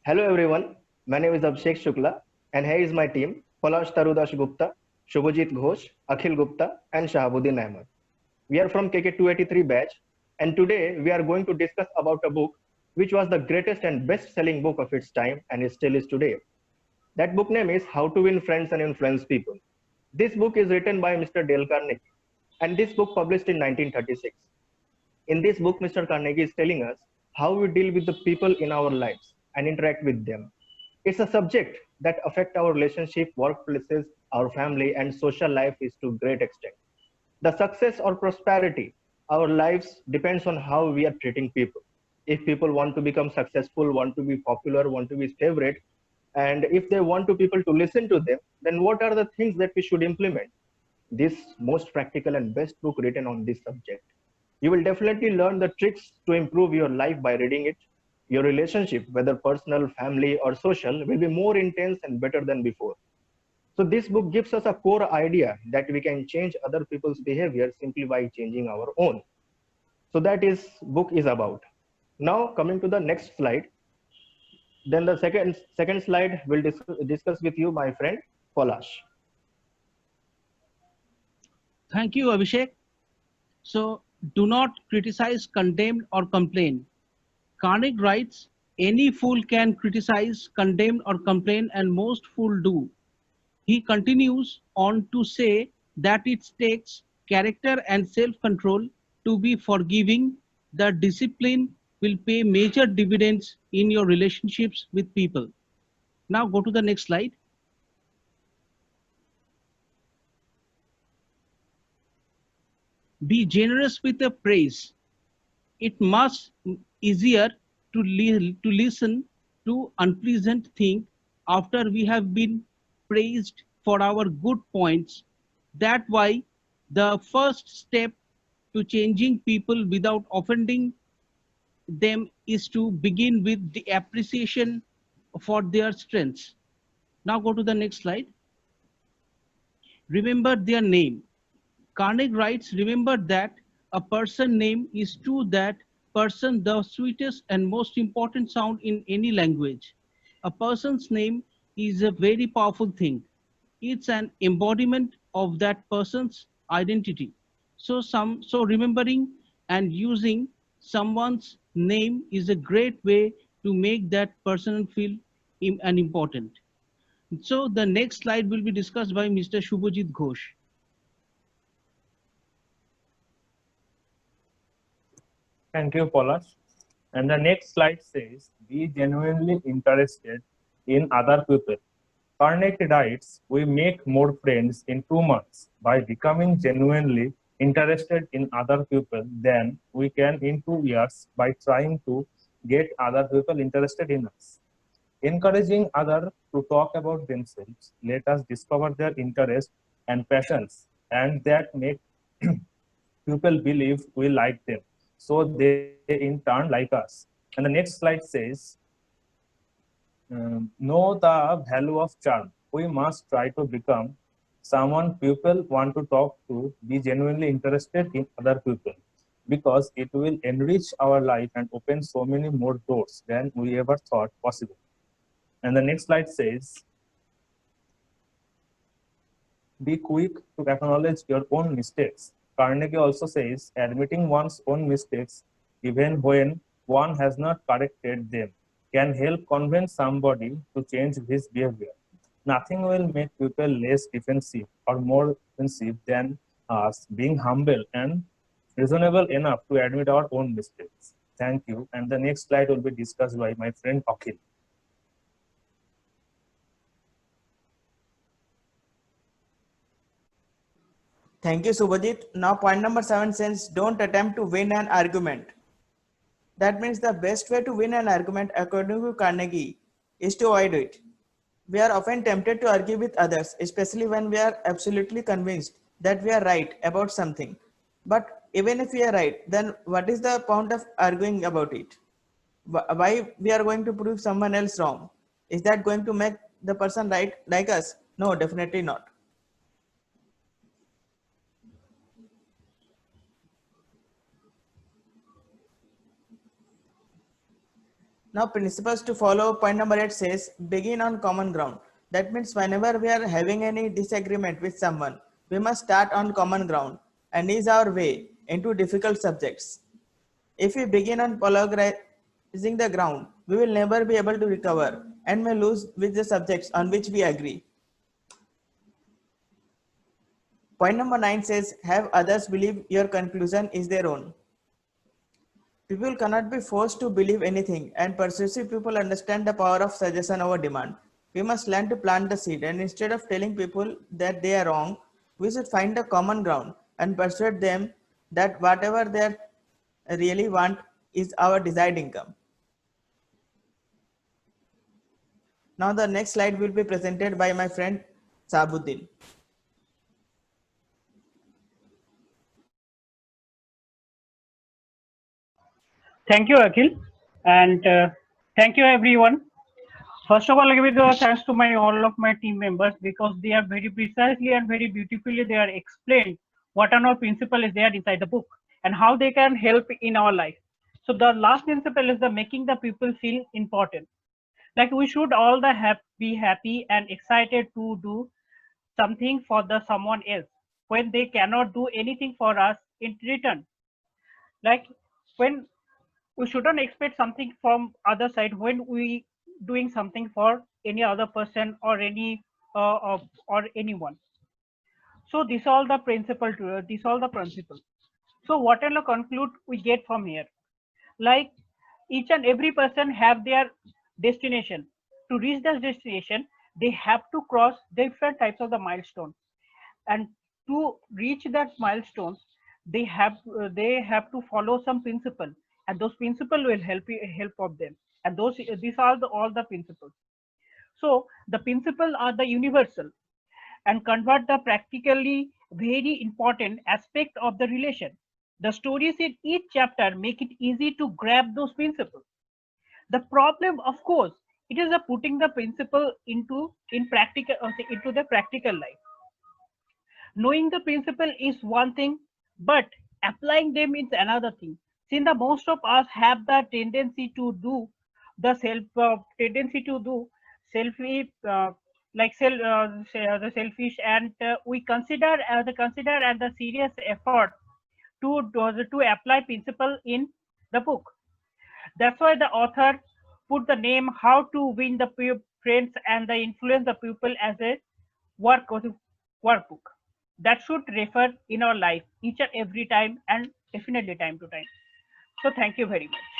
Hello everyone, my name is Abhishek Shukla and here is my team Palash Tarudash Gupta, Shubhajit Ghosh, Akhil Gupta and Shahabuddin Ahmed. We are from KK283 batch and today we are going to discuss about a book which was the greatest and best selling book of its time and still is today. That book name is How to Win Friends and Influence People. This book is written by Mr. Dale Carnegie and this book published in 1936. In this book, Mr. Carnegie is telling us how we deal with the people in our lives and interact with them. It's a subject that affects our relationship, workplaces, our family, and social life is to great extent. The success or prosperity our lives depends on how we are treating people. If people want to become successful, want to be popular, want to be favorite, and if they want to people to listen to them, then what are the things that we should implement? This most practical and best book written on this subject. You will definitely learn the tricks to improve your life by reading it. Your relationship, whether personal, family, or social, will be more intense and better than before. So this book gives us a core idea that we can change other people's behavior simply by changing our own. So that is book is about. Now coming to the next slide. Then the second slide will discuss with you my friend Polash. Thank you, Abhishek. So, do not criticize, condemn, or complain. Carnegie writes, any fool can criticize, condemn, or complain, and most fools do. He continues on to say that it takes character and self-control to be forgiving. The discipline will pay major dividends in your relationships with people. Now go to the next slide. Be generous with the praise. It much easier to listen to unpleasant thing after we have been praised for our good points. That why the first step to changing people without offending them is to begin with the appreciation for their strengths. Now go to the next slide. Remember their name. Carnegie writes, remember that a person name is to that person the sweetest and most important sound in any language. A person's name is a very powerful thing. It's an embodiment of that person's identity. So remembering and using someone's name is a great way to make that person feel an important. So the next slide will be discussed by Mr. Shubhajit Ghosh. Thank you, Polash. And the next slide says, be genuinely interested in other people. Carnegie writes, we make more friends in 2 months by becoming genuinely interested in other people than we can in 2 years by trying to get other people interested in us. Encouraging others to talk about themselves, let us discover their interests and passions, and that make people believe we like them. So they in turn like us. And the next slide says, know the value of charm. We must try to become someone people want to talk to, be genuinely interested in other people, because it will enrich our life and open so many more doors than we ever thought possible. And the next slide says, be quick to acknowledge your own mistakes. Carnegie also says, admitting one's own mistakes, even when one has not corrected them, can help convince somebody to change his behavior. Nothing will make people less defensive or more offensive than us being humble and reasonable enough to admit our own mistakes. Thank you. And the next slide will be discussed by my friend Akhil. Thank you, Subhajit. Now, point number 7 says, don't attempt to win an argument. That means the best way to win an argument, according to Carnegie, is to avoid it. We are often tempted to argue with others, especially when we are absolutely convinced that we are right about something. But even if we are right, then what is the point of arguing about it? Why we are going to prove someone else wrong? Is that going to make the person right like us? No, definitely not. Now principles to follow. Point number 8 says begin on common ground. That means whenever we are having any disagreement with someone, we must start on common ground and ease our way into difficult subjects. If we begin on polarizing the ground, we will never be able to recover and may lose with the subjects on which we agree. Point number 9 says have others believe your conclusion is their own. People cannot be forced to believe anything, and persuasive people understand the power of suggestion over demand. We must learn to plant the seed, and instead of telling people that they are wrong, we should find a common ground and persuade them that whatever they really want is our desired income. Now the next slide will be presented by my friend Sabuddin. Thank you, Akhil, and thank you, everyone. First of all, I give the thanks to all of my team members because they are very precisely and very beautifully they are explained what are our principle is there inside the book and how they can help in our life. So the last principle is the making the people feel important. Like we should all be happy and excited to do something for the someone else when they cannot do anything for us in return. Like when we shouldn't expect something from other side when we doing something for any other person or any or anyone. So these all the principle to these all the principles. So whatever conclude we get from here, like each and every person have their destination. To reach this destination they have to cross different types of the milestones, and to reach that milestones they have to follow some principle, and those principle will help of them, and these are all the principles. So the principle are the universal and convert the practically very important aspect of the relation. The stories in each chapter make it easy to grab those principles. The problem, of course, it is the putting the principle into the practical life. Knowing the principle is one thing, but applying them is another thing. Since the most of us have the tendency to do selfish, the selfish, and we consider and the serious effort to apply principle in the book. That's why the author put the name "How to Win the Friends and the Influence the People" as a workbook that should refer in our life each and every time and definitely time to time. So thank you very much.